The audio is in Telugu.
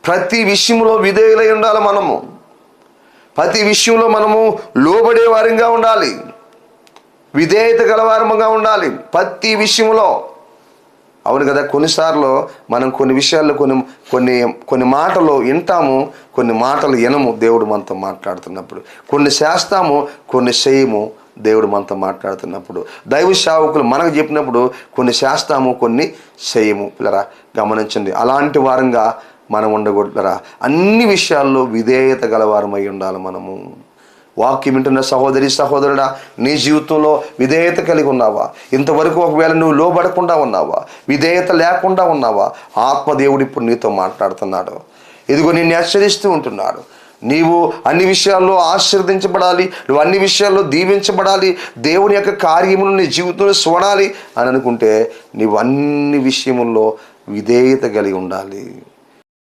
ప్రతి విషయంలో విధేయులై ఉండాలి. ప్రతి విషయంలో మనము లోబడే వారంగా ఉండాలి, విధేయత గలవారముగా ఉండాలి ప్రతి విషయంలో. అవును కదా, కొన్నిసార్లు మనం కొన్ని విషయాల్లో కొన్ని మాటలు వింటాము, కొన్ని మాటలు వినము. దేవుడు మనతో మాట్లాడుతున్నప్పుడు కొన్ని చేస్తాము, కొన్ని చేయము. దేవుడు మనతో మాట్లాడుతున్నప్పుడు దైవ సేవకులు మనకు చెప్పినప్పుడు కొన్ని చేస్తాము, కొన్ని చేయము. పిల్లరా గమనించండి, అలాంటి వారంగా మనం ఉండకూడదురా. అన్ని విషయాల్లో విధేయత గలవారమై ఉండాలి మనము. వాక్యం వింటున్న సహోదరి సహోదరుడా, నీ జీవితంలో విధేయత కలిగి ఉన్నావా? ఇంతవరకు ఒకవేళ నువ్వు లోబడకుండా ఉన్నావా, విధేయత లేకుండా ఉన్నావా? ఆత్మదేవుడు ఇప్పుడు నీతో మాట్లాడుతున్నాడు. ఇదిగో నిన్ను హెచ్చరిస్తూ ఉంటున్నాడు. నీవు అన్ని విషయాల్లో ఆశీర్వదించబడాలి, నువ్వు అన్ని విషయాల్లో దీవించబడాలి, దేవుని యొక్క కార్యములు నీ జీవితంలో చూడాలి అని అనుకుంటే నీవు అన్ని విషయముల్లో విధేయత కలిగి ఉండాలి.